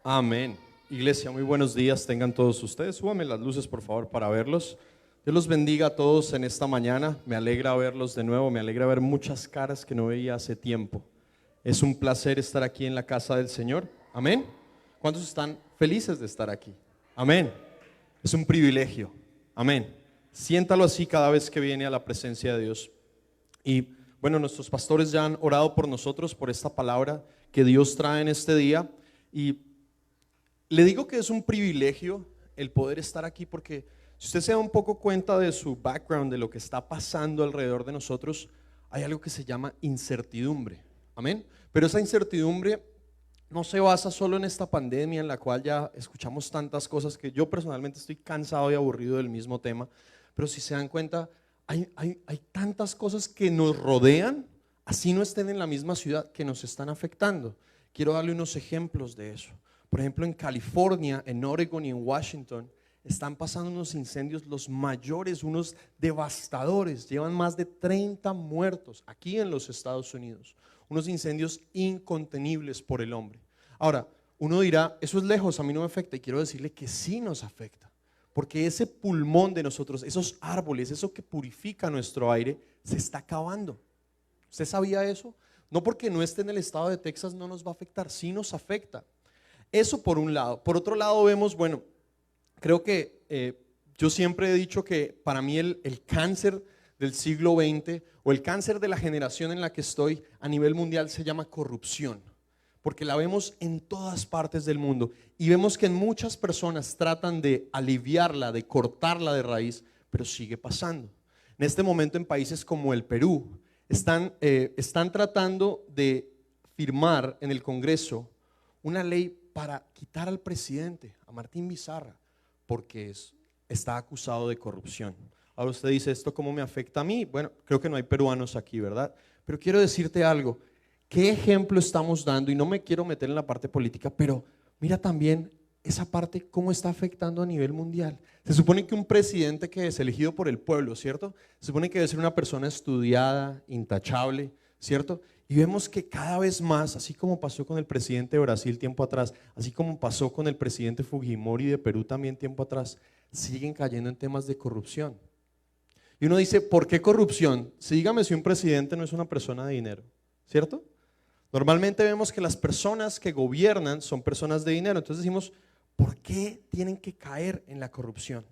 Amén. Iglesia, muy buenos días tengan todos ustedes. Súbame las luces por favor para verlos. Dios los bendiga a todos en esta mañana. Me alegra verlos de nuevo, me alegra ver muchas caras que no veía hace tiempo. Es un placer estar aquí en la casa del Señor. Amén. ¿Cuántos están felices de estar aquí? Amén. Es un privilegio. Amén. Siéntalo así cada vez que viene a la presencia de Dios. Y bueno, nuestros pastores ya han orado por nosotros, por esta palabra que Dios trae en este día. Y le digo que es un privilegio el poder estar aquí porque si usted se da un poco cuenta de su background, de lo que está pasando alrededor de nosotros, hay algo que se llama incertidumbre. Amén. Pero esa incertidumbre no se basa solo en esta pandemia en la cual ya escuchamos tantas cosas que yo personalmente estoy cansado y aburrido del mismo tema. Pero si se dan cuenta, hay tantas cosas que nos rodean, así no estén en la misma ciudad, que nos están afectando. Quiero darle unos ejemplos de eso. Por ejemplo, en California, en Oregon y en Washington están pasando unos incendios, los mayores, unos devastadores. Llevan más de 30 muertos aquí en los Estados Unidos. Unos incendios incontenibles por el hombre. Ahora, uno dirá, eso es lejos, a mí no me afecta. Y quiero decirle que sí nos afecta. Porque ese pulmón de nosotros, esos árboles, eso que purifica nuestro aire, se está acabando. ¿Usted sabía eso? No porque no esté en el estado de Texas no nos va a afectar, sí nos afecta. Eso por un lado. Por otro lado vemos, bueno, creo que yo siempre he dicho que para mí el cáncer del siglo XX o el cáncer de la generación en la que estoy a nivel mundial se llama corrupción. Porque la vemos en todas partes del mundo y vemos que muchas personas tratan de aliviarla, de cortarla de raíz, pero sigue pasando. En este momento en países como el Perú están tratando de firmar en el Congreso una ley para quitar al presidente, a Martín Vizcarra, porque está acusado de corrupción. Ahora usted dice, ¿esto cómo me afecta a mí? Bueno, creo que no hay peruanos aquí, ¿verdad? Pero quiero decirte algo, ¿qué ejemplo estamos dando? Y no me quiero meter en la parte política, pero mira también esa parte, cómo está afectando a nivel mundial. Se supone que un presidente que es elegido por el pueblo, ¿cierto? Se supone que debe ser una persona estudiada, intachable, ¿cierto? Y vemos que cada vez más, así como pasó con el presidente de Brasil tiempo atrás, así como pasó con el presidente Fujimori de Perú también tiempo atrás, siguen cayendo en temas de corrupción. Y uno dice, ¿por qué corrupción? Sí, dígame si un presidente no es una persona de dinero, ¿cierto? Normalmente vemos que las personas que gobiernan son personas de dinero, entonces decimos, ¿por qué tienen que caer en la corrupción?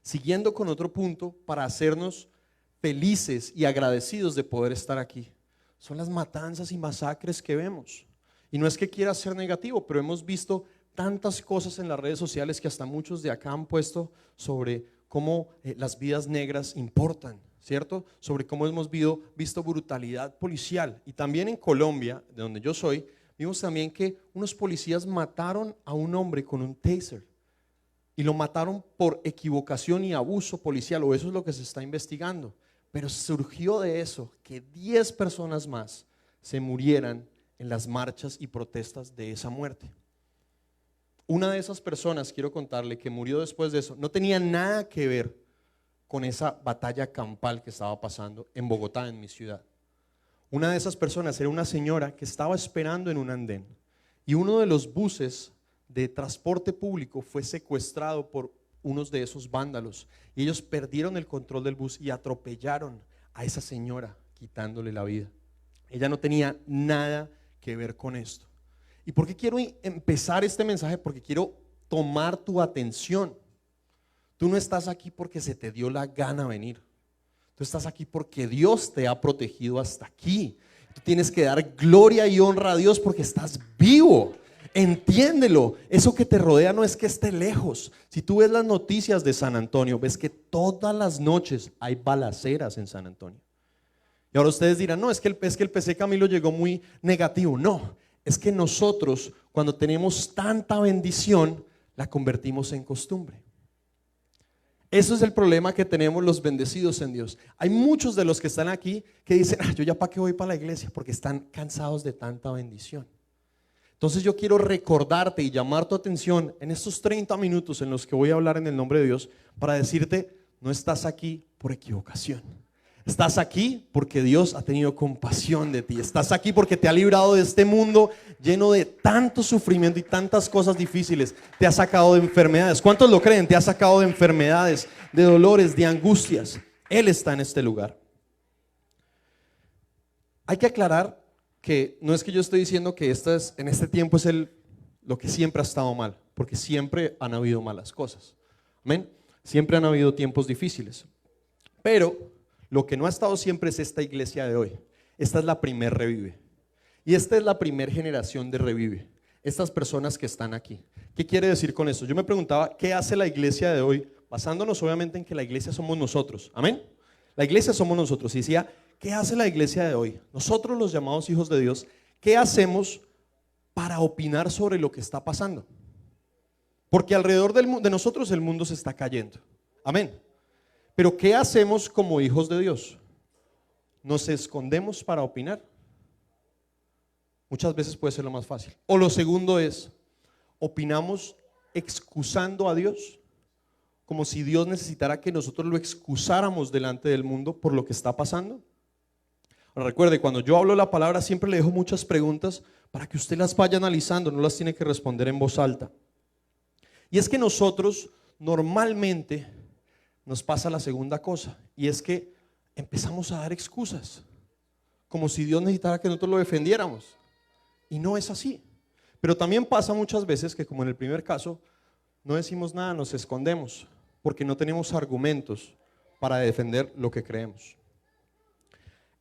Siguiendo con otro punto para hacernos felices y agradecidos de poder estar aquí, son las matanzas y masacres que vemos. Y no es que quiera ser negativo, pero hemos visto tantas cosas en las redes sociales que hasta muchos de acá han puesto sobre cómo las vidas negras importan, ¿cierto? Sobre cómo hemos visto brutalidad policial. Y también en Colombia, de donde yo soy, vimos también que unos policías mataron a un hombre con un taser. Y lo mataron por equivocación y abuso policial, o eso es lo que se está investigando. Pero surgió de eso que 10 personas más se murieran en las marchas y protestas de esa muerte. Una de esas personas, quiero contarle, que murió después de eso, no tenía nada que ver con esa batalla campal que estaba pasando en Bogotá, en mi ciudad. Una de esas personas era una señora que estaba esperando en un andén y uno de los buses de transporte público fue secuestrado por unos de esos vándalos y ellos perdieron el control del bus y atropellaron a esa señora quitándole la vida. Ella no tenía nada que ver con esto. ¿Y por qué quiero empezar este mensaje? Porque quiero tomar tu atención. Tú no estás aquí porque se te dio la gana venir. Tú estás aquí porque Dios te ha protegido hasta aquí. Tú tienes que dar gloria y honra a Dios porque estás vivo. Entiéndelo, eso que te rodea no es que esté lejos. Si tú ves las noticias de San Antonio, ves que todas las noches hay balaceras en San Antonio. Y ahora ustedes dirán, no, es que el PC Camilo llegó muy negativo. No, es que nosotros cuando tenemos tanta bendición, la convertimos en costumbre. Eso es el problema que tenemos los bendecidos en Dios. Hay muchos de los que están aquí que dicen, yo ya para qué voy para la iglesia, porque están cansados de tanta bendición. Entonces yo quiero recordarte y llamar tu atención en estos 30 minutos en los que voy a hablar en el nombre de Dios para decirte, no estás aquí por equivocación. Estás aquí porque Dios ha tenido compasión de ti. Estás aquí porque te ha librado de este mundo lleno de tanto sufrimiento y tantas cosas difíciles. Te ha sacado de enfermedades. ¿Cuántos lo creen? Te ha sacado de enfermedades, de dolores, de angustias. Él está en este lugar. Hay que aclarar que no es que yo estoy diciendo que en este tiempo es lo que siempre ha estado mal, porque siempre han habido malas cosas. Amén. Siempre han habido tiempos difíciles. Pero lo que no ha estado siempre es esta iglesia de hoy. Esta es la primer Revive. Y esta es la primer generación de Revive. Estas personas que están aquí. ¿Qué quiere decir con esto? Yo me preguntaba, ¿qué hace la iglesia de hoy? Basándonos obviamente en que la iglesia somos nosotros. Amén. La iglesia somos nosotros. Y decía, ¿qué hace la iglesia de hoy? Nosotros, los llamados hijos de Dios, ¿qué hacemos para opinar sobre lo que está pasando? Porque alrededor de nosotros el mundo se está cayendo. Amén. Pero ¿qué hacemos como hijos de Dios? ¿Nos escondemos para opinar? Muchas veces puede ser lo más fácil. O lo segundo es, opinamos excusando a Dios, como si Dios necesitara que nosotros lo excusáramos delante del mundo por lo que está pasando. Ahora, recuerde, cuando yo hablo la palabra siempre le dejo muchas preguntas para que usted las vaya analizando, no las tiene que responder en voz alta. Y es que nosotros normalmente nos pasa la segunda cosa, y es que empezamos a dar excusas, como si Dios necesitara que nosotros lo defendiéramos, y no es así. Pero también pasa muchas veces que, como en el primer caso, no decimos nada, nos escondemos, porque no tenemos argumentos para defender lo que creemos.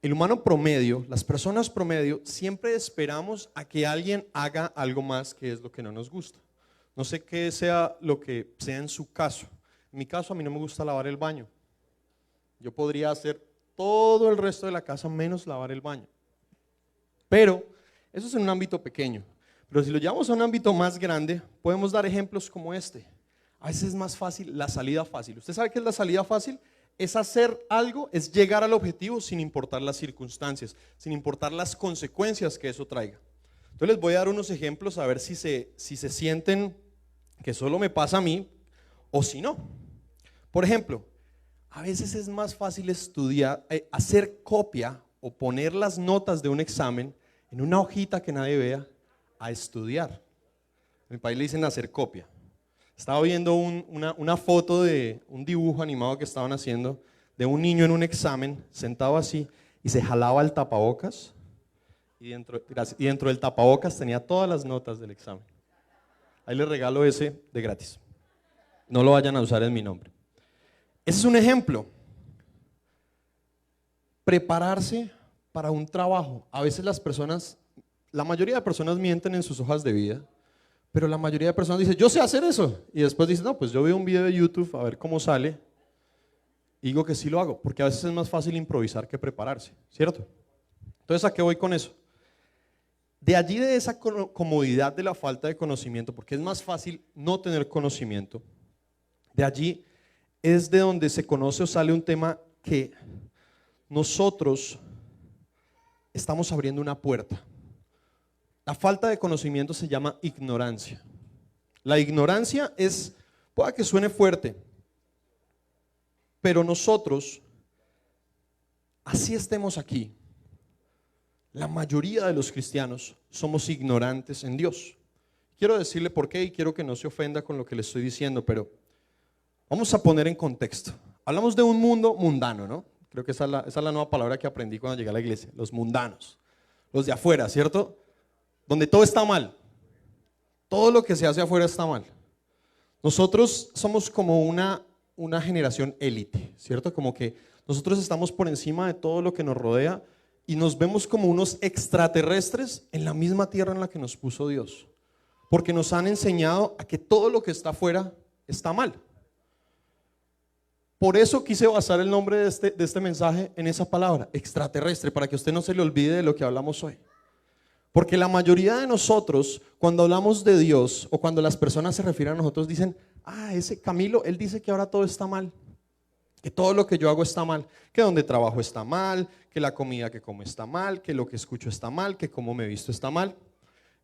El humano promedio, las personas promedio, siempre esperamos a que alguien haga algo más, que es lo que no nos gusta. No sé qué sea lo que sea en su caso. En mi caso, a mí no me gusta lavar el baño. Yo podría hacer todo el resto de la casa menos lavar el baño. Pero eso es en un ámbito pequeño. Pero si lo llevamos a un ámbito más grande, podemos dar ejemplos como este. A veces es más fácil la salida fácil. ¿Usted sabe qué es la salida fácil? Es hacer algo, es llegar al objetivo sin importar las circunstancias, sin importar las consecuencias que eso traiga. Entonces les voy a dar unos ejemplos a ver si se sienten que solo me pasa a mí o si no. Por ejemplo, a veces es más fácil estudiar, hacer copia o poner las notas de un examen en una hojita que nadie vea a estudiar. En mi país le dicen hacer copia. Estaba viendo una foto de un dibujo animado que estaban haciendo de un niño en un examen sentado así y se jalaba el tapabocas y dentro del tapabocas tenía todas las notas del examen. Ahí les regalo ese de gratis. No lo vayan a usar en mi nombre. Ese es un ejemplo. Prepararse para un trabajo. A veces la mayoría de personas mienten en sus hojas de vida, pero la mayoría de personas dicen, yo sé hacer eso. Y después dicen, no, pues yo veo un video de YouTube a ver cómo sale. Y digo que sí lo hago, porque a veces es más fácil improvisar que prepararse, ¿cierto? Entonces, ¿a qué voy con eso? De allí, de esa comodidad de la falta de conocimiento, porque es más fácil no tener conocimiento, de allí es de donde se conoce o sale un tema que nosotros estamos abriendo una puerta. La falta de conocimiento se llama ignorancia. La ignorancia puede que suene fuerte, pero nosotros, así estemos aquí, la mayoría de los cristianos somos ignorantes en Dios. Quiero decirle por qué y quiero que no se ofenda con lo que le estoy diciendo, pero vamos a poner en contexto. Hablamos de un mundo mundano, ¿no? Creo que esa es la nueva palabra que aprendí cuando llegué a la iglesia, los mundanos, los de afuera, ¿cierto? Donde todo está mal, todo lo que se hace afuera está mal. Nosotros somos como una generación élite, ¿cierto? Como que nosotros estamos por encima de todo lo que nos rodea y nos vemos como unos extraterrestres en la misma tierra en la que nos puso Dios, porque nos han enseñado a que todo lo que está afuera está mal. Por eso quise basar el nombre de este mensaje en esa palabra, extraterrestre, para que usted no se le olvide de lo que hablamos hoy. Porque la mayoría de nosotros, cuando hablamos de Dios o cuando las personas se refieren a nosotros, dicen, ese Camilo, él dice que ahora todo está mal, que todo lo que yo hago está mal, que donde trabajo está mal, que la comida que como está mal, que lo que escucho está mal, que cómo me visto está mal.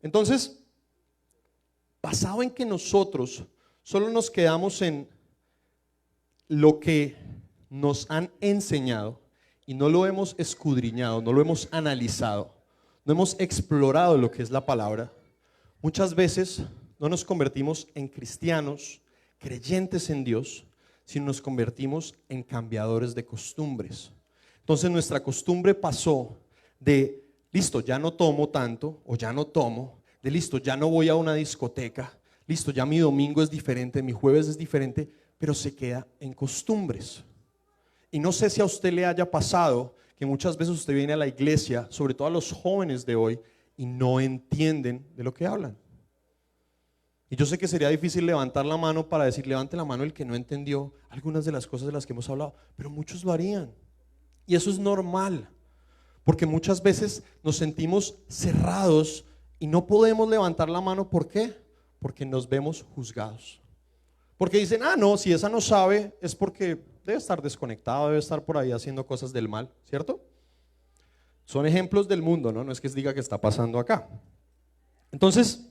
Entonces, basado en que nosotros solo nos quedamos en lo que nos han enseñado y no lo hemos escudriñado, no lo hemos analizado, no hemos explorado lo que es la palabra, muchas veces no nos convertimos en cristianos, creyentes en Dios, sino nos convertimos en cambiadores de costumbres. Entonces nuestra costumbre pasó de, listo, ya no tomo tanto o ya no tomo, de listo, ya no voy a una discoteca, listo, ya mi domingo es diferente, mi jueves es diferente, pero se queda en costumbres. Y no sé si a usted le haya pasado que muchas veces usted viene a la iglesia, sobre todo a los jóvenes de hoy, y no entienden de lo que hablan. Y yo sé que sería difícil levantar la mano para decir, levante la mano el que no entendió algunas de las cosas de las que hemos hablado, pero muchos lo harían. Y eso es normal, porque muchas veces nos sentimos cerrados y no podemos levantar la mano. ¿Por qué? Porque nos vemos juzgados. Porque dicen, no, si esa no sabe es porque debe estar desconectado, debe estar por ahí haciendo cosas del mal, ¿cierto? Son ejemplos del mundo, ¿no? No es que diga que está pasando acá. Entonces,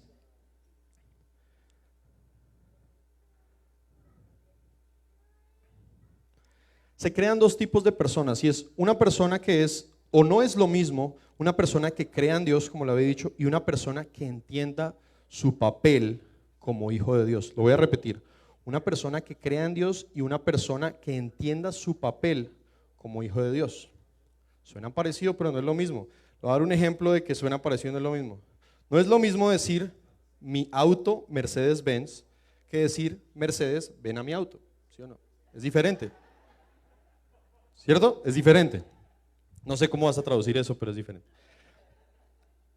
se crean dos tipos de personas, y es una persona que es o no es lo mismo, una persona que crea en Dios, como lo había dicho, y una persona que entienda su papel como hijo de Dios. Lo voy a repetir, una persona que crea en Dios y una persona que entienda su papel como hijo de Dios. Suena parecido, pero no es lo mismo. Le voy a dar un ejemplo de que suena parecido, no es lo mismo. No es lo mismo decir mi auto Mercedes-Benz que decir Mercedes, ven a mi auto, ¿sí o no? Es diferente. ¿Cierto? Es diferente. No sé cómo vas a traducir eso, pero es diferente.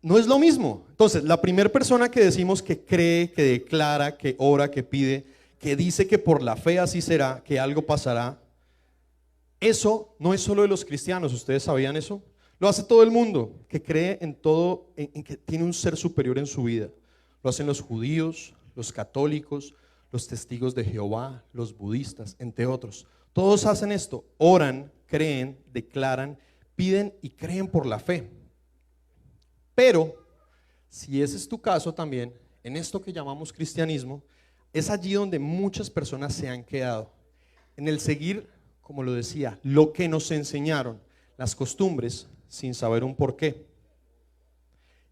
No es lo mismo. Entonces, la primera persona que decimos que cree, que declara, que ora, que pide, que dice que por la fe así será, que algo pasará, eso no es solo de los cristianos. ¿Ustedes sabían eso? Lo hace todo el mundo, que cree en todo, en que tiene un ser superior en su vida. Lo hacen los judíos, los católicos, los testigos de Jehová, los budistas, entre otros. Todos hacen esto, oran, creen, declaran, piden y creen por la fe. Pero, si ese es tu caso también, en esto que llamamos cristianismo, es allí donde muchas personas se han quedado. En el seguir, como lo decía, lo que nos enseñaron, las costumbres, sin saber un porqué.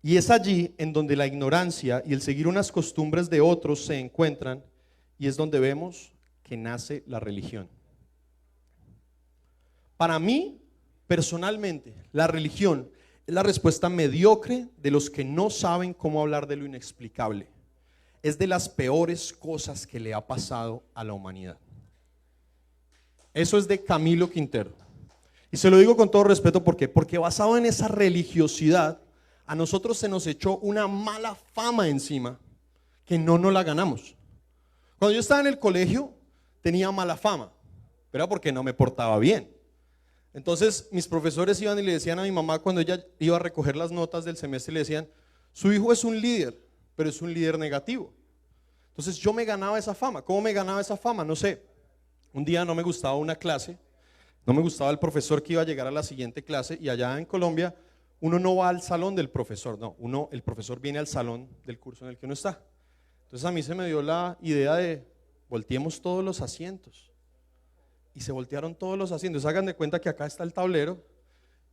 Y es allí en donde la ignorancia y el seguir unas costumbres de otros se encuentran, y es donde vemos que nace la religión. Para mí, personalmente, la religión es la respuesta mediocre de los que no saben cómo hablar de lo inexplicable. Es de las peores cosas que le ha pasado a la humanidad. Eso es de Camilo Quintero. Y se lo digo con todo respeto, ¿por qué? Porque basado en esa religiosidad, a nosotros se nos echó una mala fama encima que no nos la ganamos. Cuando yo estaba en el colegio, tenía mala fama, pero era porque no me portaba bien. Entonces mis profesores iban y le decían a mi mamá, cuando ella iba a recoger las notas del semestre, le decían, su hijo es un líder, pero es un líder negativo. Entonces yo me ganaba esa fama. ¿Cómo me ganaba esa fama? No sé. Un día no me gustaba una clase, no me gustaba el profesor que iba a llegar a la siguiente clase, y allá en Colombia uno no va al salón del profesor, no, el profesor viene al salón del curso en el que uno está. Entonces a mí se me dio la idea de volteemos todos los asientos. Y se voltearon todos los asientos. Hagan de cuenta que acá está el tablero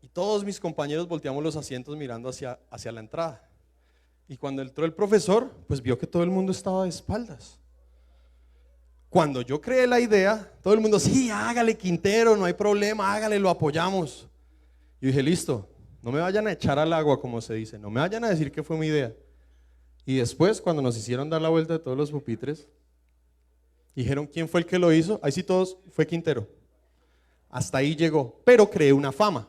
y todos mis compañeros volteamos los asientos mirando hacia la entrada. Y cuando entró el profesor, pues vio que todo el mundo estaba de espaldas. Cuando yo creé la idea, todo el mundo, sí, hágale Quintero, no hay problema, hágale, lo apoyamos. Yo dije, listo, no me vayan a echar al agua, como se dice, no me vayan a decir que fue mi idea. Y después, cuando nos hicieron dar la vuelta de todos los pupitres, dijeron quién fue el que lo hizo, ahí sí todos, fue Quintero. Hasta ahí llegó, pero creé una fama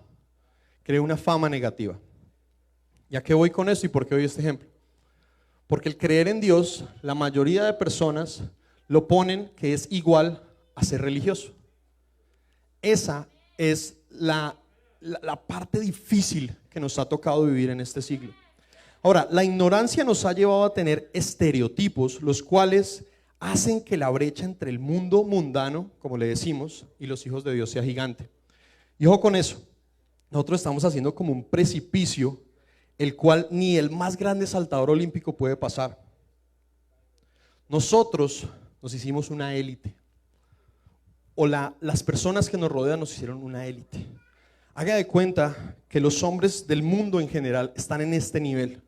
negativa. ¿Y a qué voy con eso y por qué doy este ejemplo? Porque el creer en Dios, la mayoría de personas lo ponen que es igual a ser religioso. Esa es la parte difícil que nos ha tocado vivir en este siglo. Ahora, la ignorancia nos ha llevado a tener estereotipos, los cuales hacen que la brecha entre el mundo mundano, como le decimos, y los hijos de Dios sea gigante. Y ojo con eso, nosotros estamos haciendo como un precipicio, el cual ni el más grande saltador olímpico puede pasar. Nosotros nos hicimos una élite, o las personas que nos rodean nos hicieron una élite. Haga de cuenta que los hombres del mundo en general están en este nivel.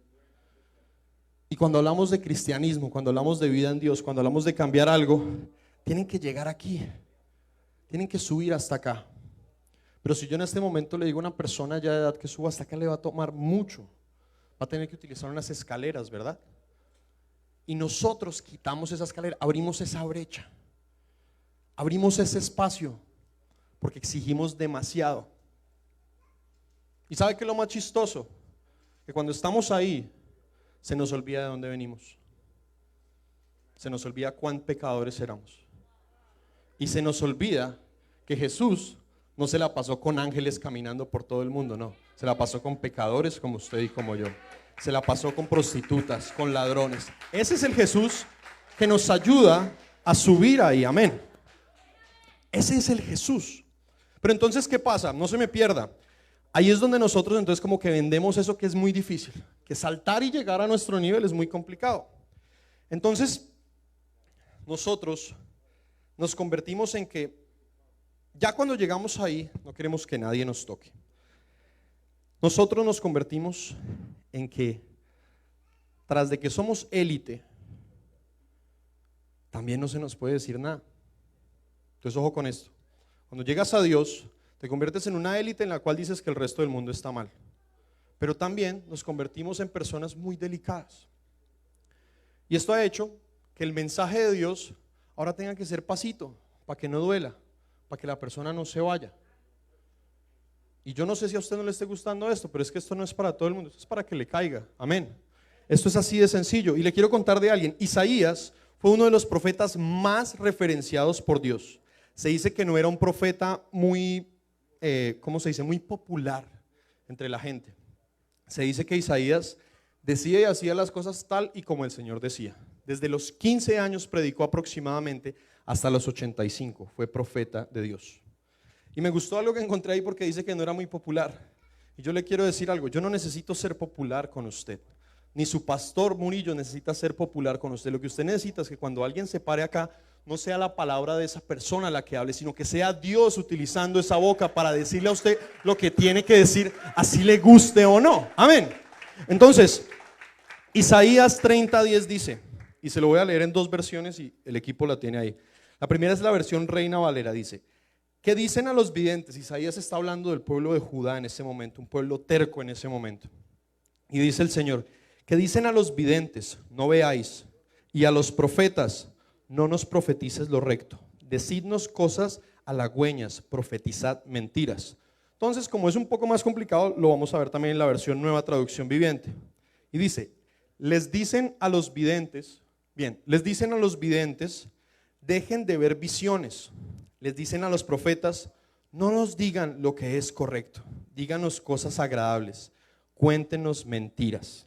Y cuando hablamos de cristianismo, cuando hablamos de vida en Dios, cuando hablamos de cambiar algo, tienen que llegar aquí, tienen que subir hasta acá. Pero si yo en este momento le digo a una persona ya de edad que suba hasta acá, le va a tomar mucho. Va a tener que utilizar unas escaleras, ¿verdad? Y nosotros quitamos esa escalera, abrimos esa brecha, abrimos ese espacio, porque exigimos demasiado. ¿Y sabe qué es lo más chistoso? Que cuando estamos ahí, se nos olvida de dónde venimos. Se nos olvida cuán pecadores éramos. Y se nos olvida que Jesús no se la pasó con ángeles caminando por todo el mundo, no. Se la pasó con pecadores como usted y como yo. Se la pasó con prostitutas, con ladrones. Ese es el Jesús que nos ayuda a subir ahí, amén. Ese es el Jesús. Pero entonces, ¿qué pasa? No se me pierda. Ahí es donde nosotros entonces como que vendemos eso que es muy difícil, que saltar y llegar a nuestro nivel es muy complicado. Entonces, nosotros nos convertimos en que ya cuando llegamos ahí no queremos que nadie nos toque. Nosotros nos convertimos en que tras de que somos élite, también no se nos puede decir nada. Entonces ojo con esto. Cuando llegas a Dios, te conviertes en una élite en la cual dices que el resto del mundo está mal. Pero también nos convertimos en personas muy delicadas. Y esto ha hecho que el mensaje de Dios ahora tenga que ser pasito, para que no duela, para que la persona no se vaya. Y yo no sé si a usted no le esté gustando esto, pero es que esto no es para todo el mundo, esto es para que le caiga, amén. Esto es así de sencillo. Y le quiero contar de alguien. Isaías fue uno de los profetas más referenciados por Dios. Se dice que no era un profeta muy, ¿cómo se dice? Muy popular entre la gente. Se dice que Isaías decía y hacía las cosas tal y como el Señor decía. Desde los 15 años predicó aproximadamente hasta los 85, fue profeta de Dios. Y me gustó algo que encontré ahí porque dice que no era muy popular. Y yo le quiero decir algo, yo no necesito ser popular con usted, ni su pastor Murillo necesita ser popular con usted. Lo que usted necesita es que cuando alguien se pare acá, no sea la palabra de esa persona la que hable, sino que sea Dios utilizando esa boca para decirle a usted lo que tiene que decir, así le guste o no, amén. Entonces, Isaías 30:10 dice, y se lo voy a leer en dos versiones y el equipo la tiene ahí. La primera es la versión Reina Valera, dice: ¿qué dicen a los videntes? Isaías está hablando del pueblo de Judá en ese momento, un pueblo terco en ese momento. Y dice el Señor: ¿qué dicen a los videntes? No veáis. Y a los profetas: no nos profetices lo recto. Decidnos cosas halagüeñas, profetizad mentiras. Entonces, como es un poco más complicado, lo vamos a ver también en la versión Nueva Traducción Viviente. Y dice: les dicen a los videntes, les dicen a los videntes, dejen de ver visiones. Les dicen a los profetas, no nos digan lo que es correcto, díganos cosas agradables, cuéntenos mentiras.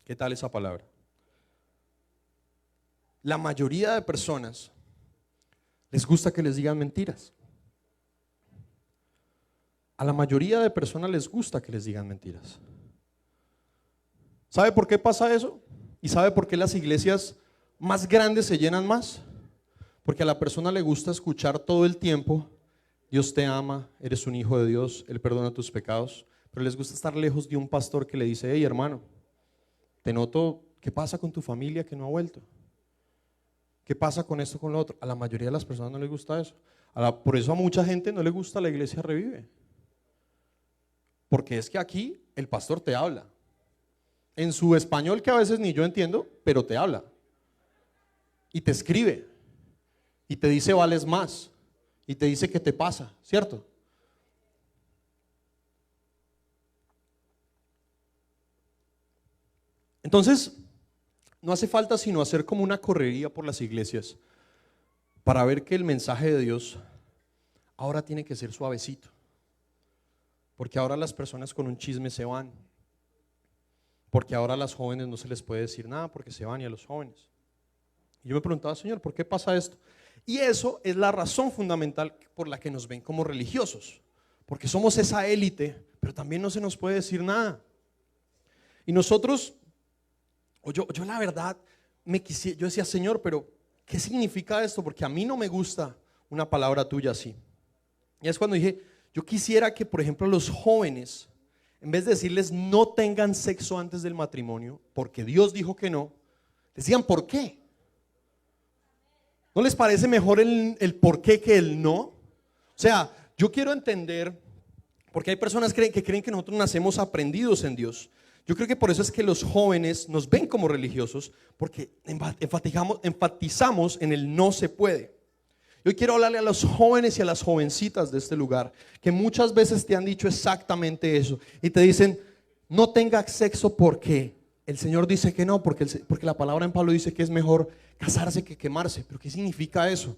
¿Qué tal esa palabra? La mayoría de personas les gusta que les digan mentiras. A la mayoría de personas les gusta que les digan mentiras. ¿Sabe por qué pasa eso? ¿Y sabe por qué las iglesias más grandes se llenan más? Porque a la persona le gusta escuchar todo el tiempo: Dios te ama, eres un hijo de Dios, Él perdona tus pecados. Pero les gusta estar lejos de un pastor que le dice: hey hermano, te noto, ¿qué pasa con tu familia que no ha vuelto? ¿Qué pasa con esto, con lo otro? A la mayoría de las personas no les gusta eso. Por eso a mucha gente no le gusta la iglesia Revive. Porque es que aquí el pastor te habla en su español que a veces ni yo entiendo, pero te habla y te escribe y te dice vales más y te dice qué te pasa, ¿cierto? Entonces, no hace falta sino hacer como una correría por las iglesias para ver que el mensaje de Dios ahora tiene que ser suavecito, porque ahora las personas con un chisme se van, porque ahora a las jóvenes no se les puede decir nada porque se van, y a los jóvenes. Y yo me preguntaba: Señor, ¿por qué pasa esto? Y eso es la razón fundamental por la que nos ven como religiosos, porque somos esa élite, pero también no se nos puede decir nada. Y nosotros, yo la verdad, yo decía: Señor, pero ¿qué significa esto? Porque a mí no me gusta una palabra tuya así. Y es cuando dije: Yo quisiera que, por ejemplo, los jóvenes, en vez de decirles no tengan sexo antes del matrimonio, porque Dios dijo que no, decían ¿por qué? ¿No les parece mejor el por qué que el no? O sea, yo quiero entender, porque hay personas que creen que nosotros nacemos aprendidos en Dios. Yo creo que por eso es que los jóvenes nos ven como religiosos, porque enfatizamos en el no se puede. Yo quiero hablarle a los jóvenes y a las jovencitas de este lugar, que muchas veces te han dicho exactamente eso, y te dicen, no tengas sexo porque el Señor dice que no, porque la palabra en Pablo dice que es mejor casarse que quemarse. ¿Pero qué significa eso?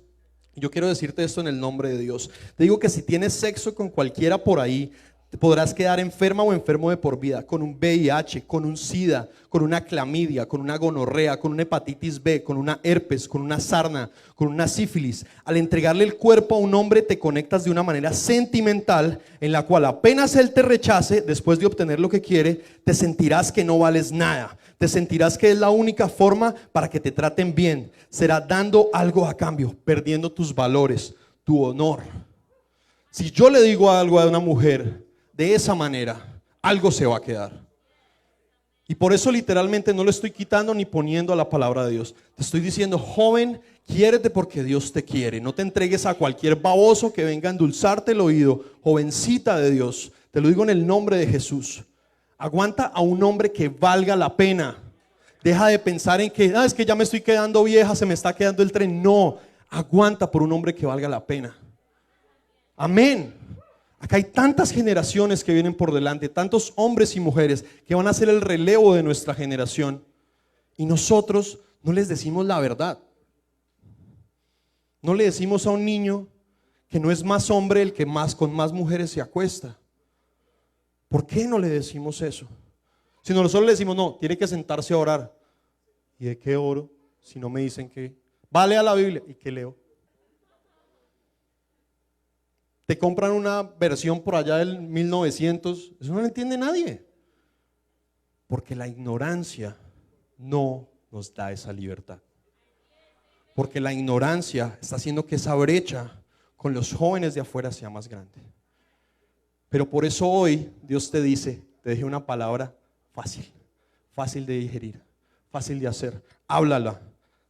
Yo quiero decirte esto en el nombre de Dios. Te digo que si tienes sexo con cualquiera por ahí, te podrás quedar enferma o enfermo de por vida, con un VIH, con un SIDA, con una clamidia, con una gonorrea, con una hepatitis B, con una herpes, con una sarna, con una sífilis. Al entregarle el cuerpo a un hombre te conectas de una manera sentimental en la cual apenas él te rechace, después de obtener lo que quiere, te sentirás que no vales nada. Te sentirás que es la única forma para que te traten bien. Será dando algo a cambio, perdiendo tus valores, tu honor. Si yo le digo algo a una mujer de esa manera, algo se va a quedar. Y por eso literalmente no le estoy quitando ni poniendo a la palabra de Dios. Te estoy diciendo, joven, quiérete porque Dios te quiere. No te entregues a cualquier baboso que venga a endulzarte el oído. Jovencita de Dios, te lo digo en el nombre de Jesús. Aguanta a un hombre que valga la pena. Deja de pensar en que es que ya me estoy quedando vieja, se me está quedando el tren. No, aguanta por un hombre que valga la pena. Amén. Acá hay tantas generaciones que vienen por delante, tantos hombres y mujeres que van a ser el relevo de nuestra generación, y nosotros no les decimos la verdad. No le decimos a un niño que no es más hombre el que con más mujeres se acuesta. ¿Por qué no le decimos eso? Si nosotros le decimos, no, tiene que sentarse a orar. ¿Y de qué oro? Si no me dicen que vale a la Biblia. ¿Y qué leo? Te compran una versión por allá del 1900, eso no lo entiende nadie. Porque la ignorancia no nos da esa libertad. Porque la ignorancia está haciendo que esa brecha con los jóvenes de afuera sea más grande. Pero por eso hoy Dios te dice, te dejé una palabra fácil, fácil de digerir, fácil de hacer. Háblala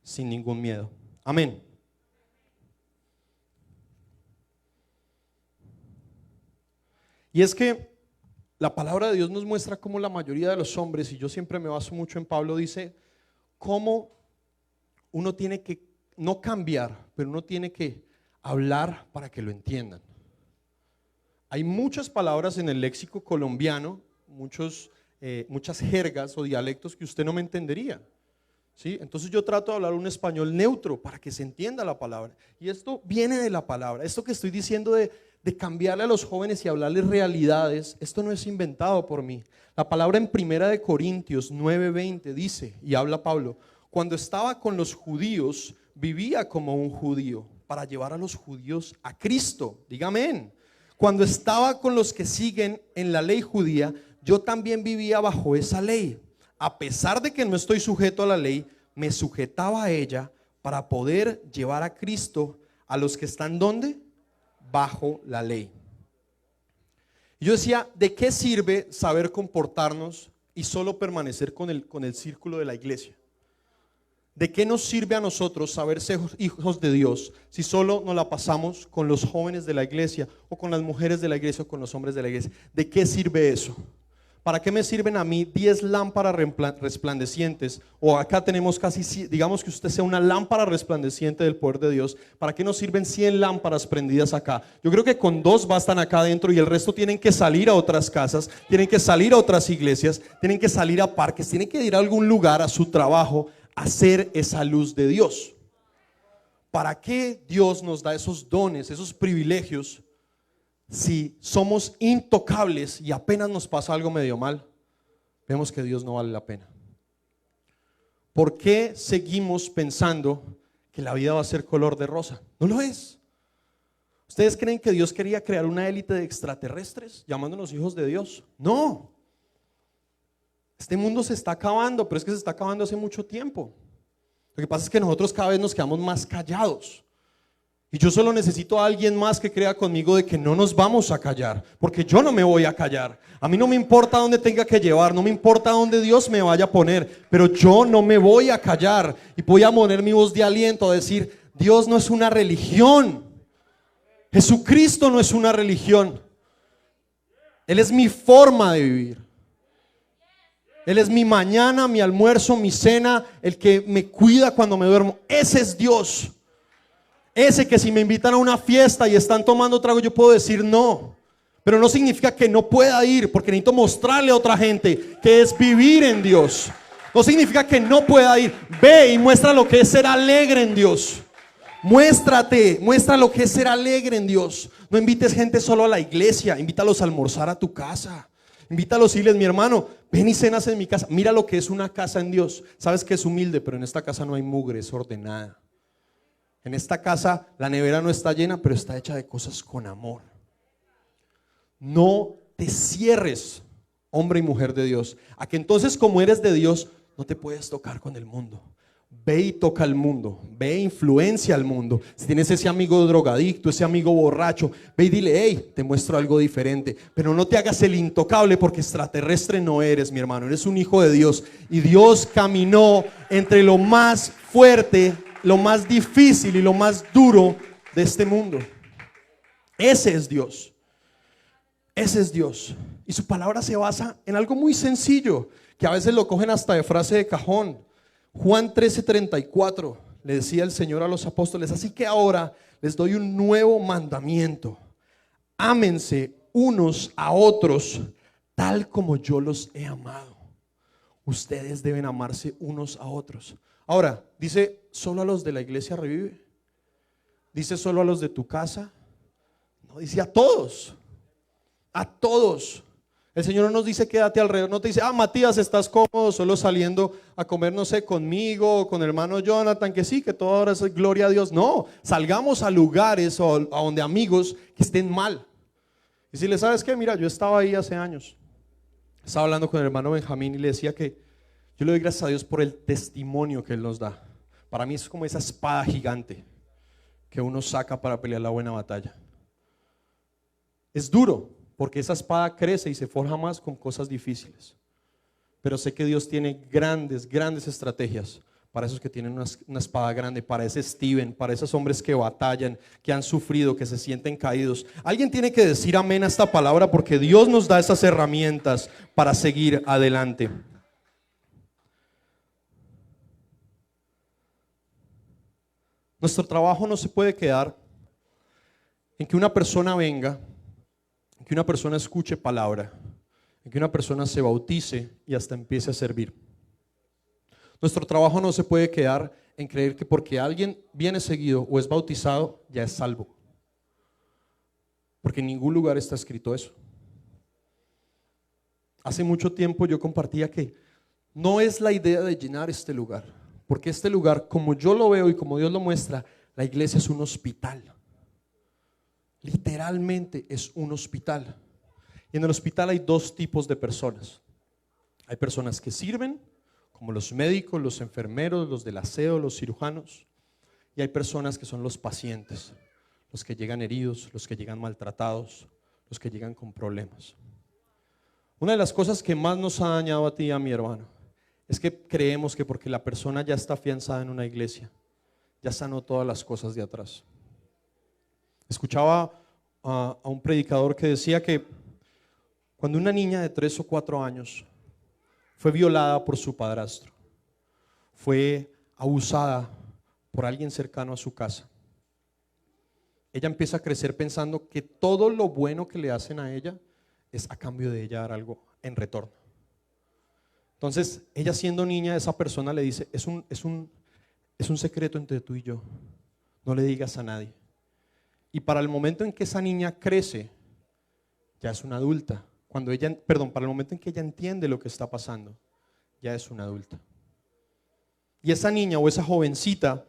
sin ningún miedo. Amén. Y es que la palabra de Dios nos muestra cómo la mayoría de los hombres, y yo siempre me baso mucho en Pablo, dice cómo uno tiene que no cambiar, pero uno tiene que hablar para que lo entiendan. Hay muchas palabras en el léxico colombiano, muchas jergas o dialectos que usted no me entendería, ¿sí? Entonces yo trato de hablar un español neutro para que se entienda la palabra. Y esto viene de la palabra. Esto que estoy diciendo de cambiarle a los jóvenes y hablarles realidades, esto no es inventado por mí. La palabra en 1 Corintios 9:20 dice, y habla Pablo, cuando estaba con los judíos, vivía como un judío para llevar a los judíos a Cristo. Diga amén. Cuando estaba con los que siguen en la ley judía, yo también vivía bajo esa ley. A pesar de que no estoy sujeto a la ley, me sujetaba a ella para poder llevar a Cristo a los que están ¿dónde? Bajo la ley. Yo decía, ¿de qué sirve saber comportarnos y solo permanecer con el círculo de la iglesia? ¿De qué nos sirve a nosotros saber ser hijos de Dios si solo nos la pasamos con los jóvenes de la iglesia o con las mujeres de la iglesia o con los hombres de la iglesia? ¿De qué sirve eso? ¿Para qué me sirven a mí 10 lámparas resplandecientes? O acá tenemos casi, digamos que usted sea una lámpara resplandeciente del poder de Dios. ¿Para qué nos sirven 100 lámparas prendidas acá? Yo creo que con 2 bastan acá adentro y el resto tienen que salir a otras casas, tienen que salir a otras iglesias, tienen que salir a parques, tienen que ir a algún lugar, a su trabajo, a ser esa luz de Dios. ¿Para qué Dios nos da esos dones, esos privilegios? Si somos intocables y apenas nos pasa algo medio mal, vemos que Dios no vale la pena. ¿Por qué seguimos pensando que la vida va a ser color de rosa? No lo es. ¿Ustedes creen que Dios quería crear una élite de extraterrestres llamándonos hijos de Dios? No. Este mundo se está acabando, pero es que se está acabando hace mucho tiempo. Lo que pasa es que nosotros cada vez nos quedamos más callados. Y yo solo necesito a alguien más que crea conmigo de que no nos vamos a callar, porque yo no me voy a callar. A mí no me importa dónde tenga que llevar, no me importa dónde Dios me vaya a poner, pero yo no me voy a callar y voy a poner mi voz de aliento a decir, Dios no es una religión, Jesucristo no es una religión, Él es mi forma de vivir. Él es mi mañana, mi almuerzo, mi cena, el que me cuida cuando me duermo. Ese es Dios. Ese que si me invitan a una fiesta y están tomando trago, yo puedo decir no. Pero no significa que no pueda ir, porque necesito mostrarle a otra gente que es vivir en Dios. No significa que no pueda ir. Ve y muestra lo que es ser alegre en Dios. Muestra lo que es ser alegre en Dios. No invites gente solo a la iglesia, invítalos a almorzar a tu casa. Invítalos y diles, mi hermano, ven y cenas en mi casa. Mira lo que es una casa en Dios. Sabes que es humilde, pero en esta casa no hay mugre, es ordenada. En esta casa la nevera no está llena, pero está hecha de cosas con amor. No te cierres, hombre y mujer de Dios, a que entonces como eres de Dios no te puedes tocar con el mundo. Ve y toca al mundo, ve e influencia al mundo. Si tienes ese amigo drogadicto, ese amigo borracho, ve y dile, hey, te muestro algo diferente. Pero no te hagas el intocable, porque extraterrestre no eres, mi hermano. Eres un hijo de Dios. Y Dios caminó entre lo más fuerte, lo más difícil y lo más duro de este mundo. Ese es Dios. Ese es Dios. Y su palabra se basa en algo muy sencillo, que a veces lo cogen hasta de frase de cajón. Juan 13:34 le decía el Señor a los apóstoles, así que ahora les doy un nuevo mandamiento: ámense unos a otros tal como yo los he amado. Ustedes deben amarse unos a otros. Ahora, dice solo a los de la iglesia Revive, dice solo a los de tu casa, no, dice a todos, a todos. El Señor no nos dice quédate alrededor, no te dice, Matías, estás cómodo solo saliendo a comer, no sé, conmigo o con el hermano Jonathan, que sí, que todo ahora es gloria a Dios. No, salgamos a lugares o a donde amigos que estén mal. Y si le sabes qué, mira, yo estaba ahí hace años, estaba hablando con el hermano Benjamín y le decía que yo le doy gracias a Dios por el testimonio que Él nos da. Para mí es como esa espada gigante que uno saca para pelear la buena batalla. Es duro, porque esa espada crece y se forja más con cosas difíciles. Pero sé que Dios tiene grandes, grandes estrategias para esos que tienen una espada grande, para ese Steven, para esos hombres que batallan, que han sufrido, que se sienten caídos. Alguien tiene que decir amén a esta palabra, porque Dios nos da esas herramientas para seguir adelante. Nuestro trabajo no se puede quedar en que una persona venga, en que una persona escuche palabra, en que una persona se bautice y hasta empiece a servir. Nuestro trabajo no se puede quedar en creer que porque alguien viene seguido o es bautizado ya es salvo, porque en ningún lugar está escrito eso. Hace mucho tiempo yo compartía que no es la idea de llenar este lugar, porque este lugar, como yo lo veo y como Dios lo muestra, la iglesia es un hospital. Literalmente es un hospital. Y en el hospital hay dos tipos de personas. Hay personas que sirven, como los médicos, los enfermeros, los del aseo, los cirujanos. Y hay personas que son los pacientes, los que llegan heridos, los que llegan maltratados, los que llegan con problemas. Una de las cosas que más nos ha dañado a ti y a mi hermano es que creemos que porque la persona ya está afianzada en una iglesia, ya sanó todas las cosas de atrás. Escuchaba a un predicador que decía que cuando una niña de 3 o 4 años fue violada por su padrastro, fue abusada por alguien cercano a su casa, ella empieza a crecer pensando que todo lo bueno que le hacen a ella es a cambio de ella dar algo en retorno. Entonces, ella siendo niña, esa persona le dice, es un secreto entre tú y yo, no le digas a nadie. Y para el momento en que esa niña crece, ya es una adulta. Para el momento en que ella entiende lo que está pasando, ya es una adulta. Y esa niña o esa jovencita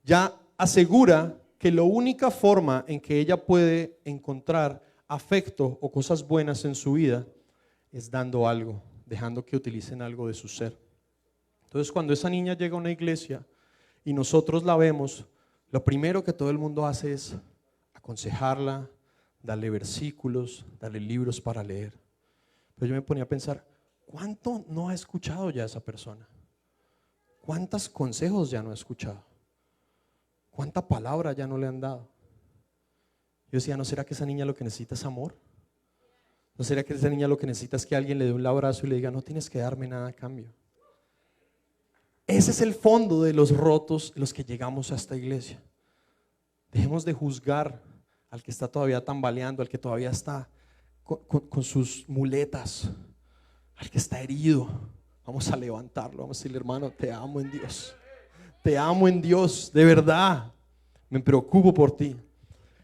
ya asegura que la única forma en que ella puede encontrar afecto o cosas buenas en su vida es dando algo, dejando que utilicen algo de su ser. Entonces, cuando esa niña llega a una iglesia y nosotros la vemos, lo primero que todo el mundo hace es aconsejarla, darle versículos, darle libros para leer. Pero yo me ponía a pensar, ¿cuánto no ha escuchado ya esa persona? ¿Cuántos consejos ya no ha escuchado? ¿Cuánta palabra ya no le han dado? Yo decía, ¿no será que esa niña lo que necesita es amor? ¿No será que esa niña lo que necesita es que alguien le dé un abrazo y le diga, no tienes que darme nada a cambio? Ese es el fondo de los rotos los que llegamos a esta iglesia. Dejemos de juzgar al que está todavía tambaleando, al que todavía está con sus muletas, al que está herido. Vamos a levantarlo, vamos a decirle, hermano, te amo en Dios. Te amo en Dios, de verdad. Me preocupo por ti.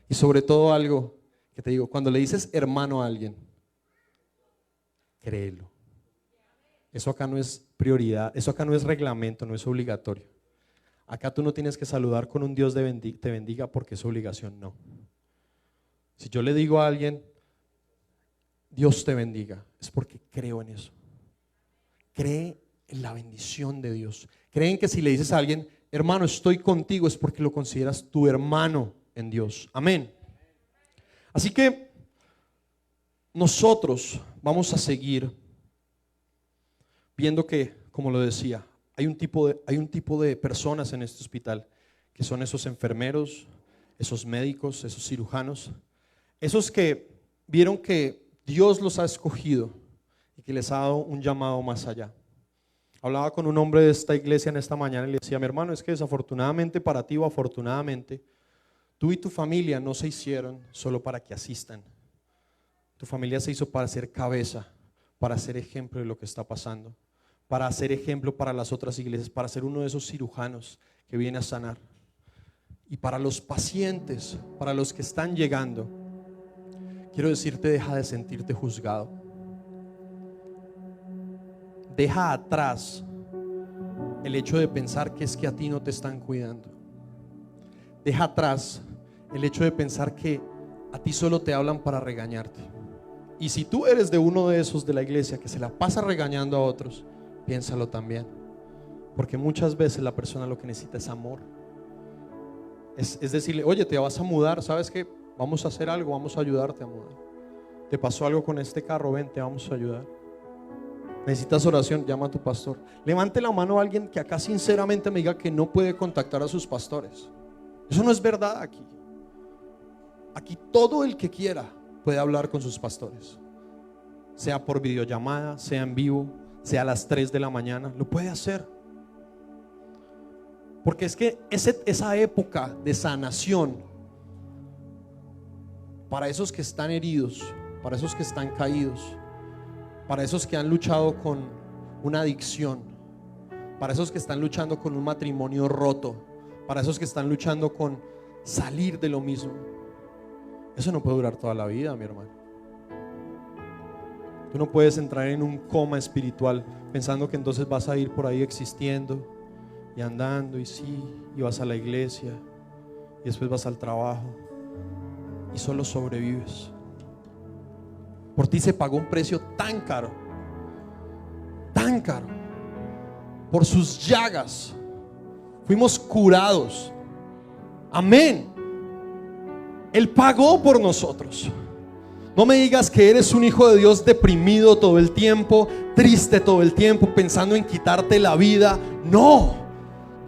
Y sobre todo algo que te digo, cuando le dices hermano a alguien, créelo. Eso acá no es prioridad, eso acá no es reglamento, no es obligatorio. Acá tú no tienes que saludar con un Dios te bendiga porque es obligación, no. Si yo le digo a alguien, Dios te bendiga, es porque creo en eso. Cree en la bendición de Dios. Creen que si le dices a alguien, hermano, estoy contigo, es porque lo consideras tu hermano en Dios. Amén. Así que nosotros vamos a seguir viendo que, como lo decía, hay un tipo de personas en este hospital que son esos enfermeros, esos médicos, esos cirujanos, esos que vieron que Dios los ha escogido y que les ha dado un llamado más allá. Hablaba con un hombre de esta iglesia en esta mañana y le decía, mi hermano, es que desafortunadamente para ti o afortunadamente, tú y tu familia no se hicieron solo para que asistan. Tu familia se hizo para ser cabeza, para ser ejemplo de lo que está pasando, para ser ejemplo para las otras iglesias, para ser uno de esos cirujanos que viene a sanar. Y para los pacientes, para los que están llegando, quiero decirte, deja de sentirte juzgado. Deja atrás el hecho de pensar que es que a ti no te están cuidando. Deja atrás el hecho de pensar que a ti solo te hablan para regañarte. Y si tú eres de uno de esos de la iglesia que se la pasa regañando a otros, piénsalo también. Porque muchas veces la persona lo que necesita es amor. Es decirle, oye, te vas a mudar, ¿sabes qué? Vamos a hacer algo, vamos a ayudarte a mudar. Te pasó algo con este carro, ven, te vamos a ayudar. Necesitas oración, llama a tu pastor. Levante la mano a alguien que acá sinceramente me diga que no puede contactar a sus pastores. Eso no es verdad aquí. Aquí todo el que quiera puede hablar con sus pastores. Sea por videollamada, sea en vivo, sea a las 3 de la mañana, lo puede hacer. Porque es que esa época de sanación, para esos que están heridos, para esos que están caídos, para esos que han luchado con una adicción, para esos que están luchando con un matrimonio roto, para esos que están luchando con salir de lo mismo, eso no puede durar toda la vida, mi hermano. Tú no puedes entrar en un coma espiritual pensando que entonces vas a ir por ahí existiendo y andando y sí, y vas a la iglesia y después vas al trabajo y solo sobrevives. Por ti se pagó un precio tan caro, por sus llagas fuimos curados. Amén. Él pagó por nosotros. No me digas que eres un hijo de Dios deprimido todo el tiempo, triste todo el tiempo, pensando en quitarte la vida. No,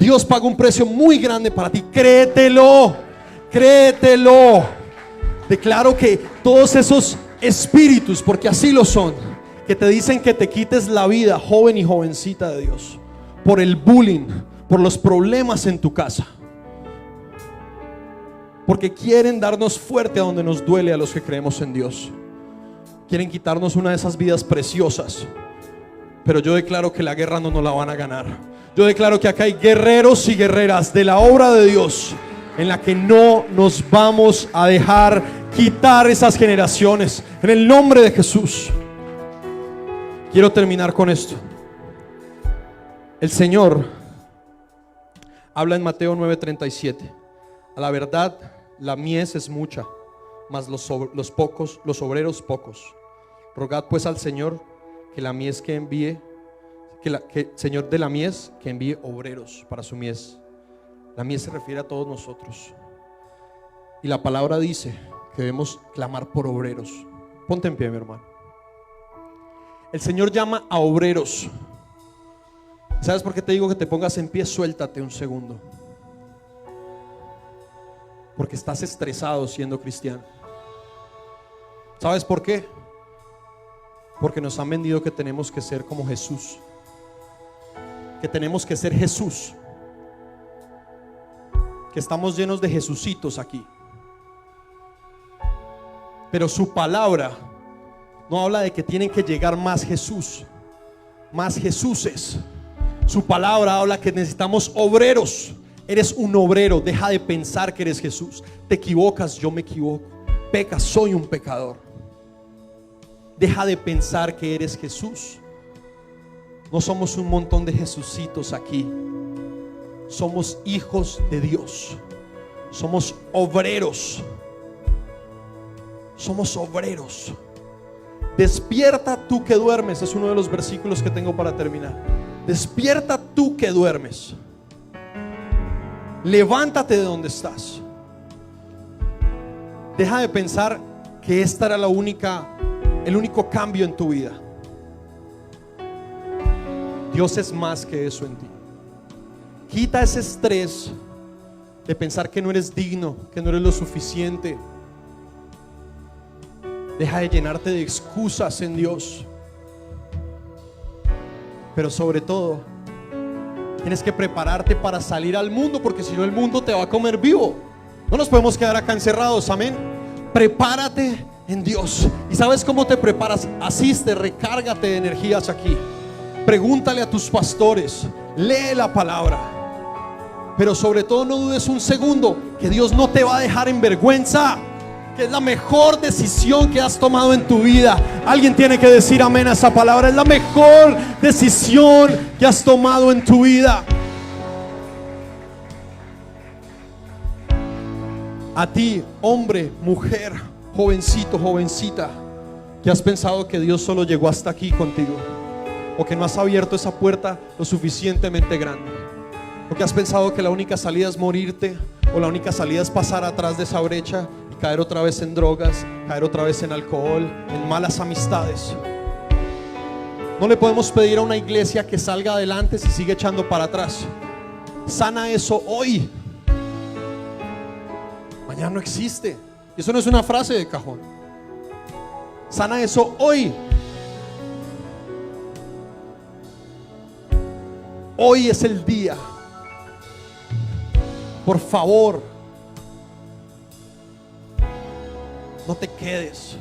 Dios pagó un precio muy grande para ti. Créetelo, créetelo. Declaro que todos esos espíritus, porque así lo son, que te dicen que te quites la vida, joven y jovencita de Dios, por el bullying, por los problemas en tu casa, porque quieren darnos fuerte a donde nos duele a los que creemos en Dios. Quieren quitarnos una de esas vidas preciosas. Pero yo declaro que la guerra no nos la van a ganar. Yo declaro que acá hay guerreros y guerreras de la obra de Dios, en la que no nos vamos a dejar quitar esas generaciones. En el nombre de Jesús. Quiero terminar con esto. El Señor habla en Mateo 9:37. A la verdad, la mies es mucha, mas los obreros pocos. Rogad pues al Señor que la mies que envíe, Señor de la mies, que envíe obreros para su mies. La mies se refiere a todos nosotros. Y la palabra dice que debemos clamar por obreros. Ponte en pie, mi hermano. El Señor llama a obreros. ¿Sabes por qué te digo que te pongas en pie? Suéltate un segundo. Porque estás estresado siendo cristiano. ¿Sabes por qué? Porque nos han vendido que tenemos que ser como Jesús. Que tenemos que ser Jesús. Que estamos llenos de Jesucitos aquí. Pero su palabra no habla de que tienen que llegar más Jesús, más Jesuses. Su palabra habla que necesitamos obreros. Eres un obrero, deja de pensar que eres Jesús. Te equivocas, yo me equivoco. Pecas, soy un pecador. Deja de pensar que eres Jesús. No somos un montón de Jesucitos aquí. Somos hijos de Dios. Somos obreros. Somos obreros. Despierta tú que duermes. Es uno de los versículos que tengo para terminar. Despierta tú que duermes. Levántate de donde estás. Deja de pensar que esta era el único cambio en tu vida. Dios es más que eso en ti. Quita ese estrés de pensar que no eres digno, que no eres lo suficiente. Deja de llenarte de excusas en Dios. Pero sobre todo, tienes que prepararte para salir al mundo, porque si no el mundo te va a comer vivo. No nos podemos quedar acá encerrados, amén. Prepárate en Dios. ¿Y sabes cómo te preparas? Asiste, recárgate de energías aquí. Pregúntale a tus pastores, lee la palabra. Pero sobre todo no dudes un segundo que Dios no te va a dejar en vergüenza, que es la mejor decisión que has tomado en tu vida. Alguien tiene que decir amén a esa palabra. Es la mejor decisión que has tomado en tu vida. A ti, hombre, mujer, jovencito, jovencita, que has pensado que Dios solo llegó hasta aquí contigo, o que no has abierto esa puerta lo suficientemente grande, o que has pensado que la única salida es morirte, o la única salida es pasar atrás de esa brecha y caer otra vez en drogas, caer otra vez en alcohol, en malas amistades. No le podemos pedir a una iglesia que salga adelante si sigue echando para atrás. Sana eso hoy. Mañana no existe. Y eso no es una frase de cajón. Sana eso hoy. Hoy es el día. Por favor, no te quedes.